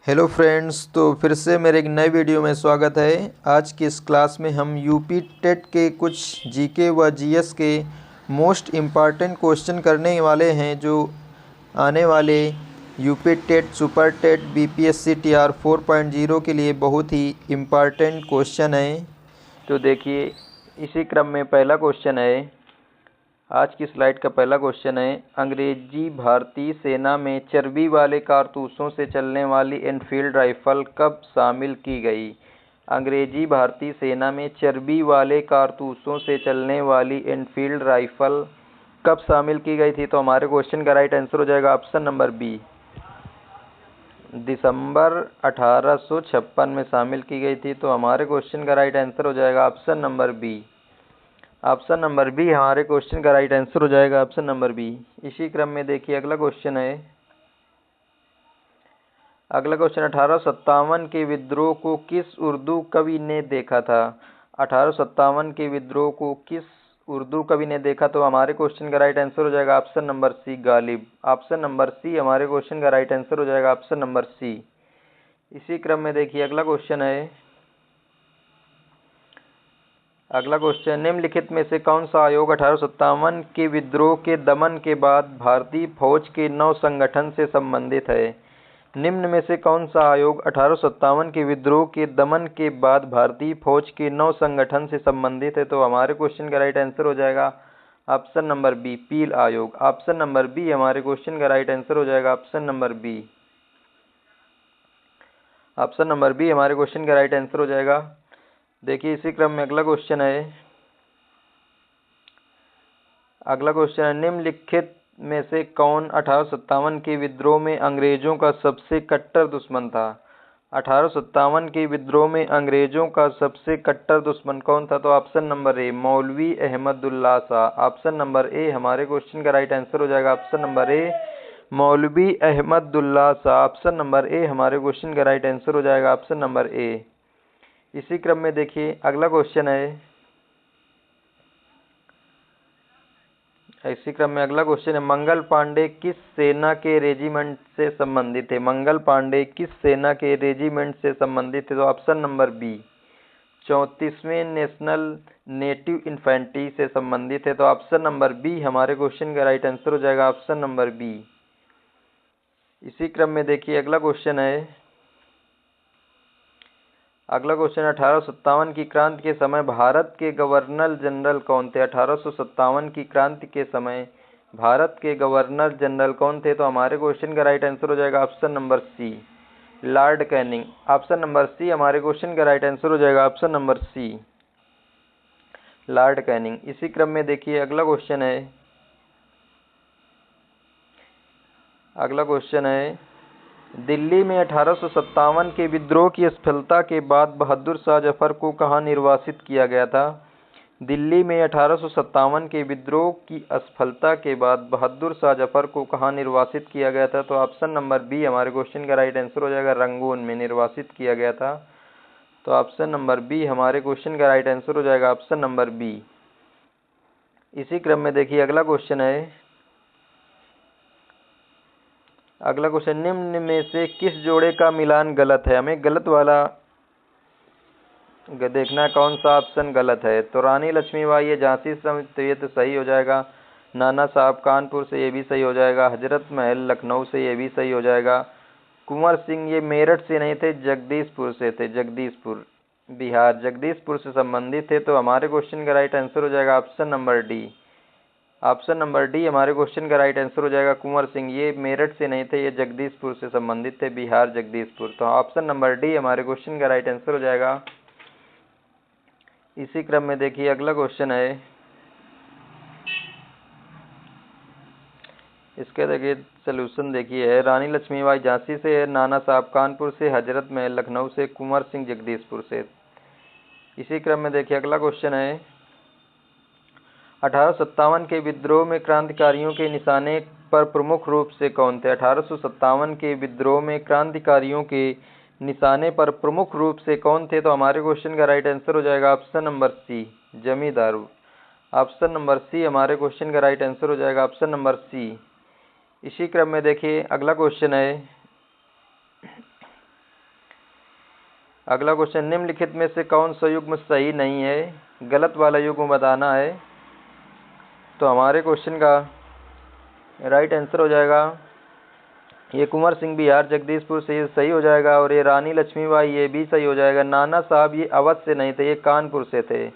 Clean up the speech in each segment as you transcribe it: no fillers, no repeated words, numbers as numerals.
Hello friends, तो फिर से मेरे एक नए वीडियो में स्वागत है। आज की इस क्लास में हम यूपी टेट के कुछ जीके व जीएस के मोस्ट इम्पॉर्टेंट क्वेश्चन करने वाले हैं, जो आने वाले UP TET, super TET, BPSC TR 4.0 के लिए बहुत ही इम्पॉर्टेंट क्वेश्चन है। तो देखिए, इसी क्रम में पहला क्वेश्चन है। आज की स्लाइड का पहला क्वेश्चन है, अंग्रेजी भारतीय सेना में चर्बी वाले कारतूसों से चलने वाली एनफील्ड राइफल कब शामिल की गई? अंग्रेजी भारतीय सेना में चर्बी वाले कारतूसों से चलने वाली एनफील्ड राइफल कब शामिल की गई थी? तो हमारे क्वेश्चन का राइट आंसर हो जाएगा ऑप्शन नंबर बी, दिसंबर 1856 में शामिल की गई थी। तो हमारे क्वेश्चन का राइट आंसर हो जाएगा option number B. Option number B हमारे क्वेश्चन का राइट आंसर हो जाएगा, ऑप्शन नंबर बी। इसी क्रम में देखिए अगला क्वेश्चन है। अगला क्वेश्चन, 1857 के विद्रोह को किस उर्दू कवि ने देखा था? 1857 के विद्रोह को किस उर्दू कवि ने देखा? तो हमारे क्वेश्चन का राइट आंसर हो जाएगा option number C, Ghalib. Option number C हमारे क्वेश्चन का राइट आंसर हो जाएगा, ऑप्शन नंबर सी। इसी क्रम में देखिए अगला क्वेश्चन है। अगला क्वेश्चन, निम्नलिखित में से कौन सा आयोग 1857 के विद्रोह के दमन के बाद भारतीय फौज के नव संगठन से संबंधित है? निम्न में से कौन सा आयोग 1857 के विद्रोह के दमन के बाद भारतीय फौज के नव संगठन से संबंधित है? तो हमारे क्वेश्चन का राइट आंसर हो जाएगा ऑप्शन नंबर बी, पील आयोग। ऑप्शन नंबर बी हमारे क्वेश्चन का राइट आंसर हो जाएगा, option number B. Option number B हमारे क्वेश्चन का राइट आंसर हो जाएगा। देखिए इसी क्रम में अगला क्वेश्चन है। अगला क्वेश्चन है, निम्नलिखित में से कौन 1857 के विद्रोह में अंग्रेजों का सबसे कट्टर दुश्मन था? 1857 के विद्रोह में अंग्रेजों का सबसे कट्टर दुश्मन कौन था? तो ऑप्शन नंबर ए, मौलवी Ahmadullah Shah. Option number A हमारे क्वेश्चन का राइट आंसर हो जाएगा, ऑप्शन नंबर ए, मौलवी Ahmadullah Shah. Option number A हमारे क्वेश्चन का राइट आंसर हो जाएगा, ऑप्शन नंबर ए। इसी क्रम में देखिए अगला क्वेश्चन है। इसी क्रम में अगला क्वेश्चन है, मंगल पांडे किस सेना के रेजिमेंट से संबंधित है? मंगल पांडे किस सेना के रेजिमेंट से संबंधित है? तो ऑप्शन नंबर बी, 34वें नेशनल नेटिव इन्फेंट्री से संबंधित है। तो ऑप्शन नंबर बी हमारे क्वेश्चन का राइट आंसर हो जाएगा, ऑप्शन नंबर बी। इसी क्रम में देखिए अगला क्वेश्चन है। अगला क्वेश्चन, 1857 की क्रांति के समय भारत के गवर्नर जनरल कौन थे? 1857 की क्रांति के समय भारत के गवर्नर जनरल कौन थे? तो हमारे क्वेश्चन का राइट आंसर हो जाएगा option number C, Lord Canning. Option number C हमारे क्वेश्चन का राइट आंसर हो जाएगा, option number C, Lord Canning. इसी क्रम में देखिए अगला क्वेश्चन है। अगला क्वेश्चन है, दिल्ली में 1857 के विद्रोह की असफलता के बाद बहादुर शाह जफर को कहाँ निर्वासित किया गया था? दिल्ली में 1857 के विद्रोह की असफलता के बाद बहादुर शाह जफर को कहाँ निर्वासित किया गया था? तो ऑप्शन नंबर बी हमारे क्वेश्चन का राइट आंसर हो जाएगा, रंगून में निर्वासित किया गया था। तो ऑप्शन नंबर बी हमारे क्वेश्चन का राइट आंसर हो जाएगा, ऑप्शन नंबर बी। इसी क्रम में देखिए अगला क्वेश्चन है। अगला क्वेश्चन, निम्न में से किस जोड़े का मिलान गलत है? हमें गलत वाला देखना कौन सा ऑप्शन गलत है। तो रानी लक्ष्मीबाई ये झांसी से, तो ये तो सही हो जाएगा। नाना साहब कानपुर से, ये भी सही हो जाएगा। हजरत महल लखनऊ से, ये भी सही हो जाएगा। कुंवर सिंह ये मेरठ से नहीं थे, जगदीशपुर से थे, जगदीशपुर बिहार, जगदीशपुर से संबंधित थे। तो हमारे क्वेश्चन का राइट आंसर हो जाएगा option number D. Option number D हमारे क्वेश्चन का राइट आंसर हो जाएगा, कुंवर सिंह ये मेरठ से नहीं थे, ये जगदीशपुर से संबंधित थे, बिहार जगदीशपुर। तो ऑप्शन नंबर डी हमारे क्वेश्चन का राइट आंसर हो जाएगा। इसी क्रम में देखिए अगला क्वेश्चन है। इसके देखिए सोल्यूशन देखिए है, रानी लक्ष्मीबाई झांसी से है, नाना साहब कानपुर से, हजरत महल लखनऊ से, कुंवर सिंह जगदीशपुर से। इसी क्रम में देखिए अगला क्वेश्चन है, 1857 के विद्रोह में क्रांतिकारियों के निशाने पर प्रमुख रूप से कौन थे? 1857 के विद्रोह में क्रांतिकारियों के निशाने पर प्रमुख रूप से कौन थे? तो हमारे क्वेश्चन का राइट आंसर हो जाएगा ऑप्शन नंबर सी, जमींदार। ऑप्शन नंबर सी हमारे क्वेश्चन का राइट आंसर हो जाएगा, ऑप्शन नंबर सी। इसी क्रम में देखिए अगला क्वेश्चन है। अगला क्वेश्चन, निम्नलिखित में से कौन सा युग्म सही नहीं है, गलत वाला युग्म बताना है। तो हमारे क्वेश्चन का राइट आंसर हो जाएगा ये कुंवर सिंह बिहार जगदीशपुर से, ये सही हो जाएगा। और ये रानी लक्ष्मीबाई, ये भी सही हो जाएगा। नाना साहब ये अवध से नहीं थे, ये कानपुर से थे।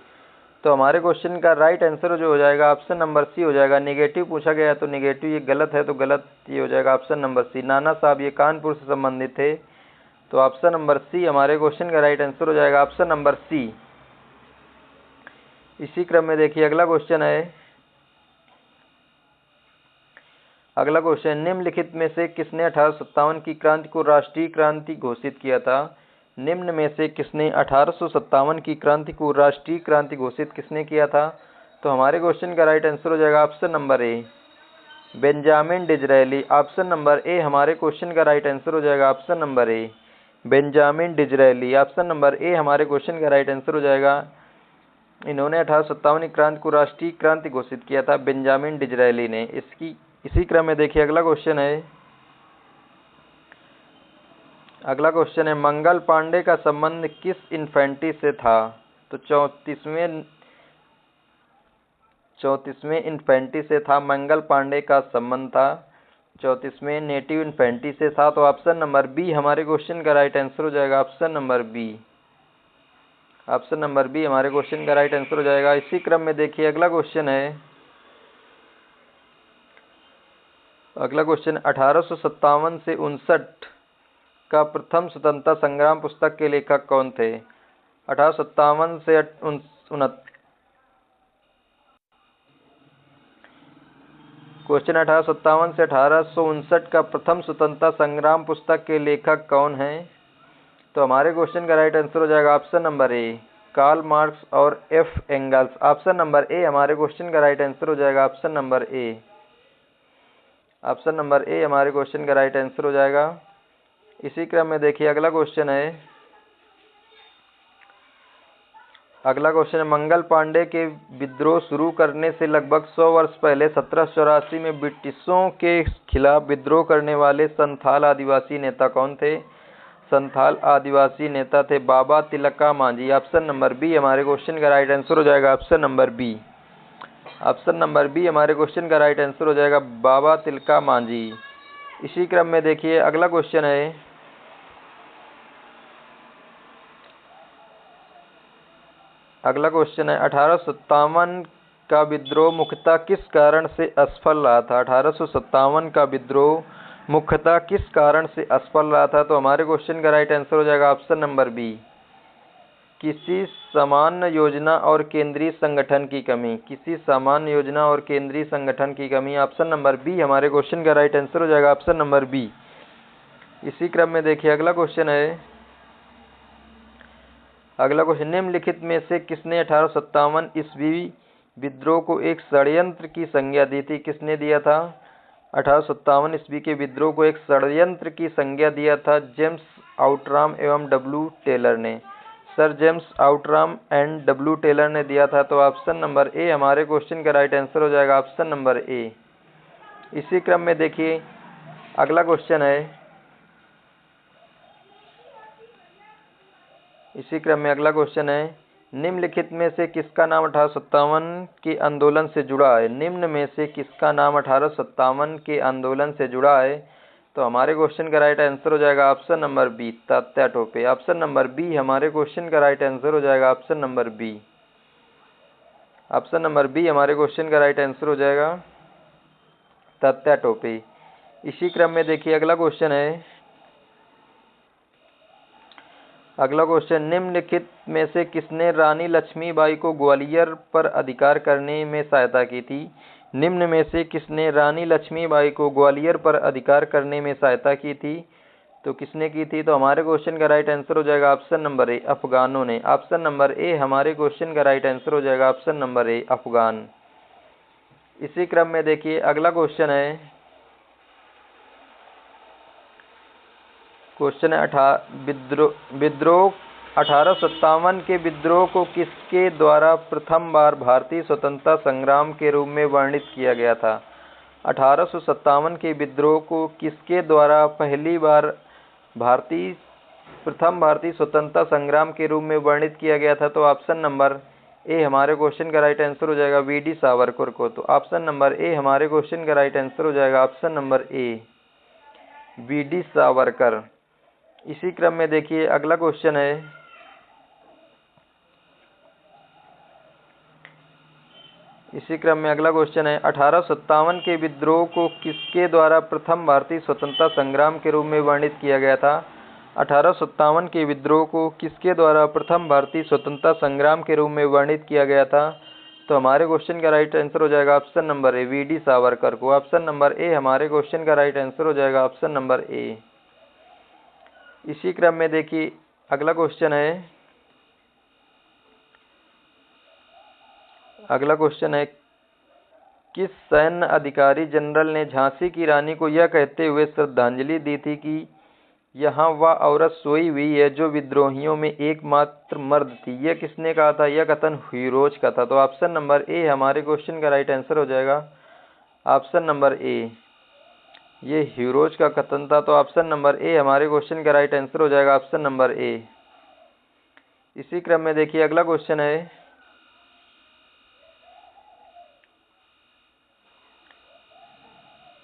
तो हमारे क्वेश्चन का राइट आंसर जो हो जाएगा ऑप्शन नंबर सी हो जाएगा। नेगेटिव पूछा गया है तो नेगेटिव ये गलत है, तो गलत ये हो जाएगा ऑप्शन नंबर सी। नाना साहब ये कानपुर से संबंधित थे, तो ऑप्शन नंबर सी हमारे क्वेश्चन का राइट आंसर हो जाएगा, ऑप्शन नंबर सी। इसी क्रम में देखिए अगला क्वेश्चन है। अगला क्वेश्चन, निम्नलिखित में से किसने 1857 की क्रांति को राष्ट्रीय क्रांति घोषित किया था। निम्न में से किसने 1857 की क्रांति को राष्ट्रीय क्रांति घोषित किसने किया था। तो हमारे क्वेश्चन का राइट आंसर हो जाएगा option number A, Benjamin Disraeli. Option number A हमारे क्वेश्चन का राइट आंसर हो जाएगा, option number A, Benjamin Disraeli. Option number A हमारे क्वेश्चन का राइट आंसर हो जाएगा। इन्होंने 1857 की क्रांति को राष्ट्रीय क्रांति घोषित किया था, बेंजामिन डिज़रायली ने। इसी क्रम में देखिए अगला क्वेश्चन है। अगला क्वेश्चन है, मंगल पांडे का संबंध किस इन्फेंट्री से था। तो 34वें इन्फेंट्री से था, मंगल पांडे का संबंध था 34वें नेटिव इन्फेंट्री से था। तो ऑप्शन नंबर बी हमारे क्वेश्चन का राइट आंसर हो जाएगा, option number B. Option number B हमारे क्वेश्चन का राइट आंसर हो जाएगा। इसी क्रम में देखिए अगला क्वेश्चन है। अगला क्वेश्चन, 1857 से 59 का प्रथम स्वतंत्रता संग्राम पुस्तक के लेखक कौन थे। 1857 से 59 क्वेश्चन 1857 से 1859 का प्रथम स्वतंत्रता संग्राम पुस्तक के लेखक कौन हैं। तो हमारे क्वेश्चन का राइट आंसर हो जाएगा option number A, Karl Marx और F Engels. Option number A हमारे क्वेश्चन का राइट आंसर हो जाएगा, option number A. Option number A हमारे क्वेश्चन का राइट आंसर हो जाएगा। इसी क्रम में देखिए अगला क्वेश्चन है। अगला क्वेश्चन है, मंगल पांडे के विद्रोह शुरू करने से लगभग 100 वर्ष पहले 1784 में ब्रिटिशों के खिलाफ विद्रोह करने वाले संथाल आदिवासी नेता कौन थे। संथाल आदिवासी नेता थे Baba Tilka Manjhi. Option number B हमारे क्वेश्चन का राइट आंसर हो जाएगा, option number B. Option number B हमारे क्वेश्चन का राइट आंसर हो जाएगा, बाबा तिलका मांझी। इसी क्रम में देखिए अगला क्वेश्चन है। अगला क्वेश्चन है, 1857 का विद्रोह मुख्यतः किस कारण से असफल रहा था। 1857 का विद्रोह मुख्यतः किस कारण से असफल रहा था। तो हमारे क्वेश्चन का राइट आंसर हो जाएगा, ऑप्शन नंबर बी, किसी सामान्य योजना और केंद्रीय संगठन की कमी। किसी सामान्य योजना और केंद्रीय संगठन की कमी। ऑप्शन नंबर बी हमारे क्वेश्चन का राइट आंसर हो जाएगा, ऑप्शन नंबर बी। इसी क्रम में देखिए अगला क्वेश्चन है। अगला क्वेश्चन, निम्नलिखित में से किसने 1857 ईस्वी विद्रोह को एक षड्यंत्र की संज्ञा दी थी। किसने दिया था 1857 ईस्वी के विद्रोह को एक षड्यंत्र की संज्ञा दिया था। जेम्स आउटराम एवं डब्ल्यू टेलर ने। Sir James Outram and W Taylor ने दिया था। तो ऑप्शन नंबर ए हमारे क्वेश्चन का राइट आंसर हो जाएगा, ऑप्शन नंबर ए। इसी क्रम में देखिए अगला क्वेश्चन है। इसी क्रम में अगला क्वेश्चन है, निम्नलिखित में से किसका नाम 1857 के आंदोलन से जुड़ा है। निम्न में से किसका नाम 1857 के आंदोलन से जुड़ा है। तो हमारे क्वेश्चन का राइट आंसर हो जाएगा, option number B, Tatya Tope. Option number B हमारे क्वेश्चन का राइट आंसर हो जाएगा, option number B. Option number B हमारे क्वेश्चन का राइट आंसर हो जाएगा, तात्या टोपे। इसी क्रम में देखिए अगला क्वेश्चन है। अगला क्वेश्चन, निम्नलिखित में से किसने रानी लक्ष्मीबाई को ग्वालियर पर अधिकार करने में सहायता की थी। निम्न में से किसने रानी लक्ष्मीबाई को ग्वालियर पर अधिकार करने में सहायता की थी। तो किसने की थी। तो हमारे क्वेश्चन का राइट आंसर हो जाएगा, ऑप्शन नंबर ए, अफगानों ने। ऑप्शन नंबर ए हमारे क्वेश्चन का राइट आंसर हो जाएगा, ऑप्शन नंबर ए, अफगान। इसी क्रम में देखिए अगला क्वेश्चन है। क्वेश्चन है, विद्रोह 1857 के विद्रोह को किसके द्वारा प्रथम बार भारतीय स्वतंत्रता संग्राम के रूप में वर्णित किया गया था। 1857 के विद्रोह को किसके द्वारा पहली बार भारतीय प्रथम भारतीय स्वतंत्रता संग्राम के रूप में वर्णित किया गया था? तो ऑप्शन नंबर ए हमारे क्वेश्चन का राइट आंसर हो जाएगा वी डी सावरकर को। तो ऑप्शन नंबर ए हमारे क्वेश्चन का राइट आंसर हो जाएगा option number A V D Savarkar. इसी क्रम में देखिए अगला क्वेश्चन है, इसी क्रम में अगला क्वेश्चन है 1857 के विद्रोह को किसके द्वारा प्रथम भारतीय स्वतंत्रता संग्राम के रूप में वर्णित किया गया था? 1857 के विद्रोह को किसके द्वारा प्रथम भारतीय स्वतंत्रता संग्राम के रूप में वर्णित किया गया था? तो हमारे क्वेश्चन का राइट आंसर हो जाएगा option number A V D Savarkar को। ऑप्शन नंबर ए हमारे क्वेश्चन का राइट आंसर हो जाएगा ऑप्शन नंबर ए। इसी क्रम में देखिए अगला क्वेश्चन है, अगला क्वेश्चन है किस सैन्य अधिकारी जनरल ने झांसी की रानी को यह कहते हुए श्रद्धांजलि दी थी कि यहाँ वह औरत सोई हुई है जो विद्रोहियों में एकमात्र मर्द थी? यह किसने कहा था? यह कथन ह्यूरोज का था। तो ऑप्शन नंबर ए हमारे क्वेश्चन का राइट आंसर हो जाएगा ऑप्शन नंबर ए, ये ह्यूरोज का कथन था। तो ऑप्शन नंबर ए हमारे क्वेश्चन का राइट आंसर हो जाएगा ऑप्शन नंबर ए। इसी क्रम में देखिए अगला क्वेश्चन है,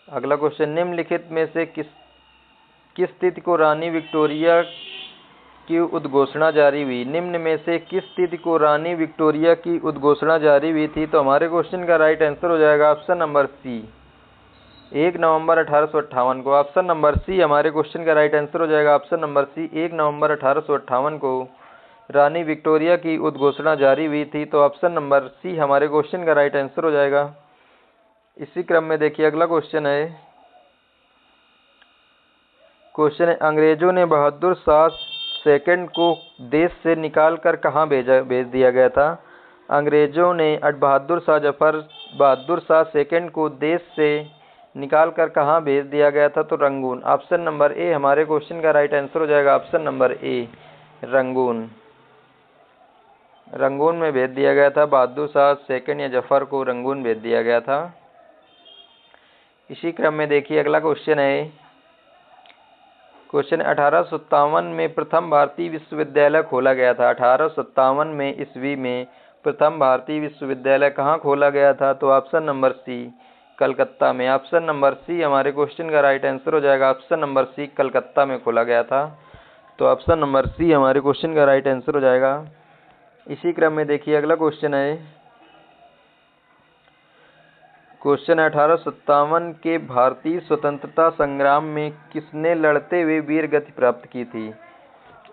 अगला क्वेश्चन निम्नलिखित में से किस तिथि को रानी विक्टोरिया की उद्घोषणा जारी हुई? निम्न में से किस तिथि को रानी विक्टोरिया की उद्घोषणा जारी हुई थी? तो हमारे क्वेश्चन का राइट आंसर हो जाएगा ऑप्शन नंबर सी 1 नवंबर 1858 को। ऑप्शन नंबर सी हमारे क्वेश्चन का राइट आंसर हो जाएगा ऑप्शन नंबर सी 1 नवंबर 1858 को रानी विक्टोरिया की उद्घोषणा जारी हुई थी। तो ऑप्शन नंबर सी हमारे क्वेश्चन का राइट आंसर हो जाएगा। इसी क्रम में देखिए अगला क्वेश्चन है, क्वेश्चन है अंग्रेजों ने बहादुर शाह सेकंड को देश से निकाल कर कहाँ भेज दिया गया था? अंग्रेजों ने बहादुर शाह सेकंड को देश से निकाल कर कहाँ भेज दिया गया था? तो रंगून। ऑप्शन नंबर ए हमारे क्वेश्चन का राइट आंसर हो जाएगा ऑप्शन नंबर ए रंगून। रंगून में भेज दिया गया था बहादुर शाह सेकंड या जफर को रंगून भेज दिया गया था। इसी क्रम में देखिए अगला क्वेश्चन है, क्वेश्चन 1857 में प्रथम भारतीय विश्वविद्यालय खोला गया था? 1857 में ईस्वी में प्रथम भारतीय विश्वविद्यालय कहाँ खोला गया था? तो ऑप्शन नंबर सी कलकत्ता में। ऑप्शन नंबर सी हमारे क्वेश्चन का राइट आंसर हो जाएगा ऑप्शन नंबर सी कलकत्ता में खोला गया था। तो ऑप्शन नंबर सी हमारे क्वेश्चन का राइट आंसर हो जाएगा। इसी क्रम में देखिए अगला क्वेश्चन है, क्वेश्चन 1857 के भारतीय स्वतंत्रता संग्राम में किसने लड़ते हुए वीर गति प्राप्त की थी?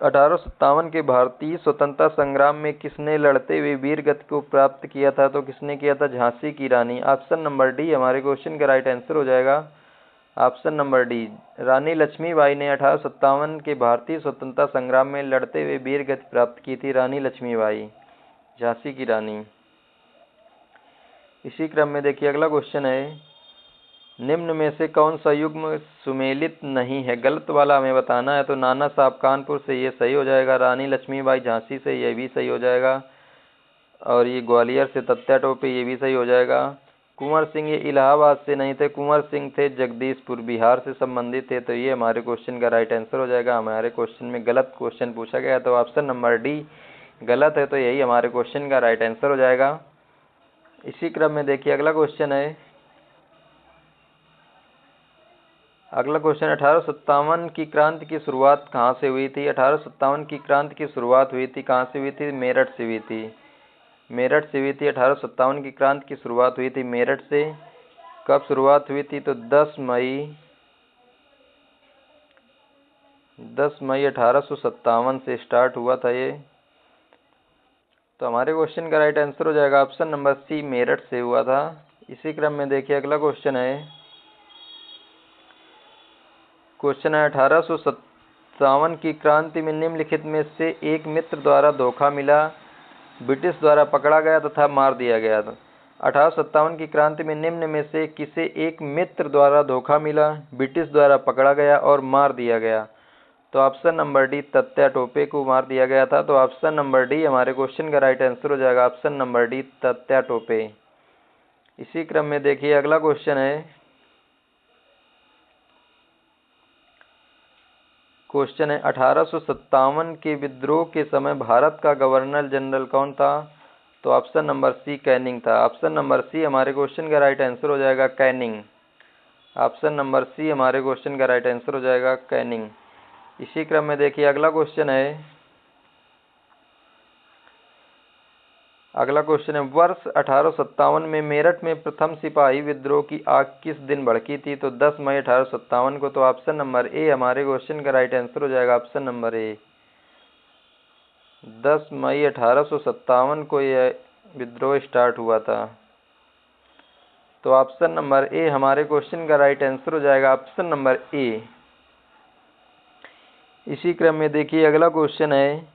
1857 के भारतीय स्वतंत्रता संग्राम में किसने लड़ते हुए वीर गति को प्राप्त किया था? तो किसने किया था? झांसी की रानी। ऑप्शन नंबर डी हमारे क्वेश्चन का राइट आंसर हो जाएगा ऑप्शन नंबर डी रानी लक्ष्मीबाई ने 1857 के भारतीय स्वतंत्रता संग्राम में लड़ते हुए वीर गति प्राप्त की थी। रानी लक्ष्मीबाई, झांसी की रानी। इसी क्रम में देखिए अगला क्वेश्चन है, निम्न में से कौन सा युग्म सुमेलित नहीं है? गलत वाला हमें बताना है। तो नाना साहब कानपुर से ये सही हो जाएगा, रानी लक्ष्मीबाई झांसी से ये भी सही हो जाएगा, और ये ग्वालियर से तत्या टोपे ये भी सही हो जाएगा। कुंवर सिंह ये इलाहाबाद से नहीं थे, कुंवर सिंह थे जगदीशपुर बिहार से संबंधित थे। तो ये हमारे क्वेश्चन का राइट आंसर हो जाएगा। हमारे क्वेश्चन में गलत क्वेश्चन पूछा गया तो ऑप्शन नंबर डी गलत है, तो यही हमारे क्वेश्चन का राइट आंसर हो जाएगा। इसी क्रम में देखिए अगला क्वेश्चन है, अगला क्वेश्चन 1857 की क्रांति की शुरुआत कहाँ से हुई थी? 1857 की क्रांति की शुरुआत हुई थी कहाँ से हुई थी? मेरठ से हुई थी। मेरठ से हुई थी 1857 की क्रांति की शुरुआत हुई थी मेरठ से। कब शुरुआत हुई थी? तो 10 मई 1857 से स्टार्ट हुआ था ये। तो हमारे क्वेश्चन का राइट आंसर हो जाएगा ऑप्शन नंबर सी मेरठ से हुआ था। इसी क्रम में देखिए अगला क्वेश्चन है, क्वेश्चन है 1857 की क्रांति में निम्नलिखित में से एक मित्र द्वारा धोखा मिला, ब्रिटिश द्वारा पकड़ा गया तथा मार दिया गया था। 1857 की क्रांति में निम्न में से किसे एक मित्र द्वारा धोखा मिला, ब्रिटिश द्वारा पकड़ा गया और मार दिया गया? तो ऑप्शन नंबर डी तत्या टोपे को मार दिया गया था। तो ऑप्शन नंबर डी हमारे क्वेश्चन का राइट आंसर हो जाएगा ऑप्शन नंबर डी तत्या टोपे। इसी क्रम में देखिए अगला क्वेश्चन है, क्वेश्चन है 1857 के विद्रोह के समय भारत का गवर्नर जनरल कौन था? तो ऑप्शन नंबर सी कैनिंग था। ऑप्शन नंबर सी हमारे क्वेश्चन का राइट आंसर हो जाएगा कैनिंग। ऑप्शन नंबर सी हमारे क्वेश्चन का राइट आंसर हो जाएगा कैनिंग। इसी क्रम में देखिए अगला क्वेश्चन है वर्ष 1857 में मेरठ में प्रथम सिपाही विद्रोह की आग किस दिन भड़की थी? तो 10 मई 1857 को। तो ऑप्शन नंबर ए हमारे क्वेश्चन का राइट आंसर हो जाएगा ऑप्शन नंबर ए। 10 मई 1857 को यह विद्रोह स्टार्ट हुआ था। तो ऑप्शन नंबर ए हमारे क्वेश्चन का राइट आंसर हो जाएगा ऑप्शन नंबर ए। इसी क्रम में देखिए अगला क्वेश्चन है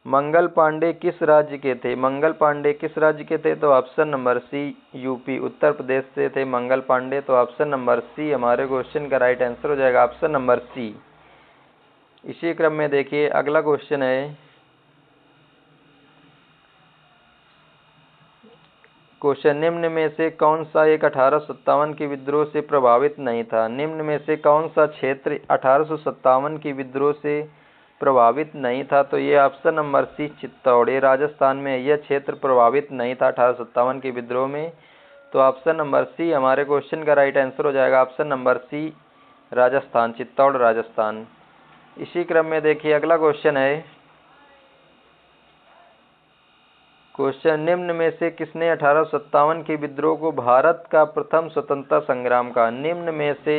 मंगल पांडे किस राज्य के थे? मंगल पांडे किस राज्य के थे? तो ऑप्शन नंबर सी यूपी उत्तर प्रदेश से थे मंगल पांडे। तो ऑप्शन नंबर सी हमारे क्वेश्चन का राइट आंसर हो जाएगा ऑप्शन नंबर सी। इसी क्रम में देखिए अगला क्वेश्चन है निम्न में से कौन सा एक 1857 के विद्रोह से प्रभावित नहीं था? निम्न में से कौन सा क्षेत्र 1857 के विद्रोह से प्रभावित नहीं था? तो ये ऑप्शन नंबर सी चित्तौड़, ये राजस्थान में यह क्षेत्र प्रभावित नहीं था 1857 के विद्रोह में। तो ऑप्शन नंबर सी हमारे क्वेश्चन का राइट आंसर हो जाएगा option number C Rajasthan, Chittor Rajasthan. इसी क्रम में देखिए अगला क्वेश्चन है निम्न में से किसने 1857 के विद्रोह को भारत का प्रथम स्वतंत्रता संग्राम कहा? निम्न में से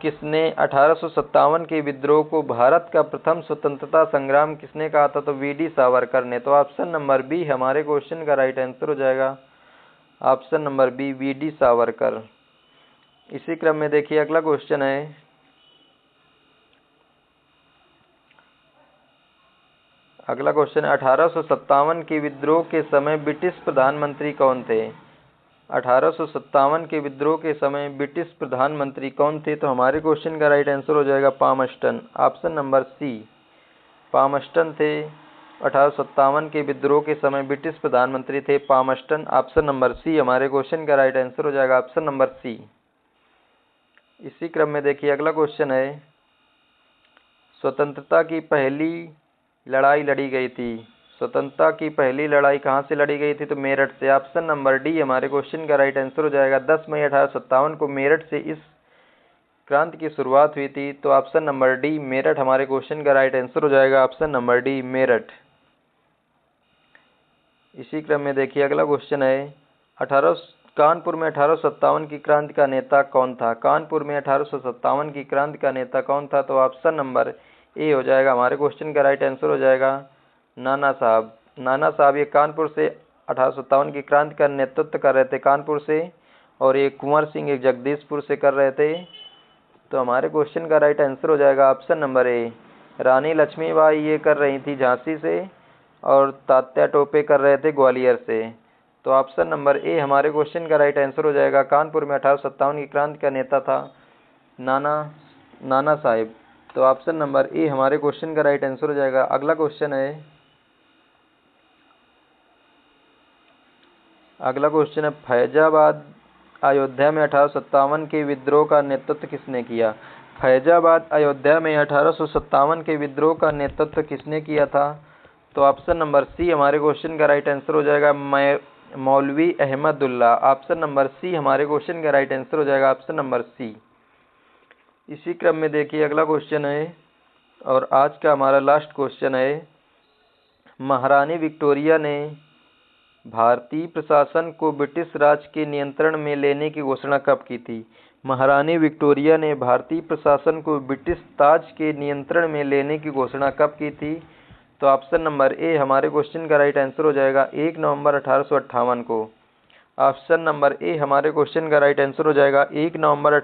किसने 1857 के विद्रोह को भारत का प्रथम स्वतंत्रता संग्राम किसने कहा था? तो वीडी सावरकर ने। तो ऑप्शन नंबर बी हमारे क्वेश्चन का राइट आंसर हो जाएगा option number B V D Savarkar. इसी क्रम में देखिए अगला क्वेश्चन है अगला क्वेश्चन है 1857 के विद्रोह के समय ब्रिटिश प्रधानमंत्री कौन थे? 1857 के विद्रोह के समय ब्रिटिश प्रधानमंत्री कौन थे? तो हमारे क्वेश्चन का राइट आंसर हो जाएगा Palmerston, option number C Palmerston थे। 1857 के विद्रोह के समय ब्रिटिश प्रधानमंत्री थे पामस्टन। ऑप्शन नंबर सी हमारे क्वेश्चन का राइट आंसर हो जाएगा ऑप्शन नंबर सी। इसी क्रम में देखिए अगला क्वेश्चन है स्वतंत्रता की पहली लड़ाई लड़ी गई थी। स्वतंत्रता की पहली लड़ाई कहाँ से लड़ी गई थी? तो मेरठ से। ऑप्शन नंबर डी हमारे क्वेश्चन का राइट आंसर हो जाएगा 10 मई 1857 को मेरठ से इस क्रांति की शुरुआत हुई थी। तो ऑप्शन नंबर डी मेरठ हमारे क्वेश्चन का राइट आंसर हो जाएगा ऑप्शन नंबर डी मेरठ। इसी क्रम में देखिए अगला क्वेश्चन है कानपुर में 1857 की क्रांति का नेता कौन था? कानपुर में 1857 की क्रांति का नेता कौन था? तो ऑप्शन नंबर ए हो जाएगा हमारे क्वेश्चन का राइट आंसर हो जाएगा नाना साहब। नाना साहब ये कानपुर से 1857 की क्रांति का नेतृत्व कर रहे थे कानपुर से, और एक कुंवर सिंह एक जगदीशपुर से कर रहे थे। तो हमारे क्वेश्चन का राइट आंसर हो जाएगा ऑप्शन नंबर ए। रानी लक्ष्मीबाई ये कर रही थी झांसी से, और तात्या टोपे कर रहे थे ग्वालियर से। तो ऑप्शन नंबर ए हमारे क्वेश्चन का राइट आंसर हो जाएगा कानपुर में 1857 की क्रांति का नेता था नाना साहेब। तो ऑप्शन नंबर ए हमारे क्वेश्चन का राइट आंसर हो जाएगा। अगला क्वेश्चन है फैजाबाद अयोध्या में 1857 के विद्रोह का नेतृत्व किसने किया? फैजाबाद अयोध्या में 1857 के विद्रोह का नेतृत्व किसने किया था? तो ऑप्शन नंबर सी हमारे क्वेश्चन का राइट आंसर हो जाएगा मौलवी अहमदुल्ला। ऑप्शन नंबर सी हमारे क्वेश्चन का राइट आंसर हो जाएगा ऑप्शन नंबर सी। इसी क्रम में देखिए अगला क्वेश्चन है, और आज का हमारा लास्ट क्वेश्चन है महारानी विक्टोरिया ने भारतीय प्रशासन को ब्रिटिश राज के नियंत्रण में लेने की घोषणा कब की थी? महारानी विक्टोरिया ने भारतीय प्रशासन को ब्रिटिश ताज के नियंत्रण में लेने की घोषणा कब की थी? तो ऑप्शन नंबर ए हमारे क्वेश्चन का राइट आंसर हो जाएगा 1 नवंबर 1858 को। ऑप्शन नंबर ए हमारे क्वेश्चन का राइट आंसर हो जाएगा 1 नवंबर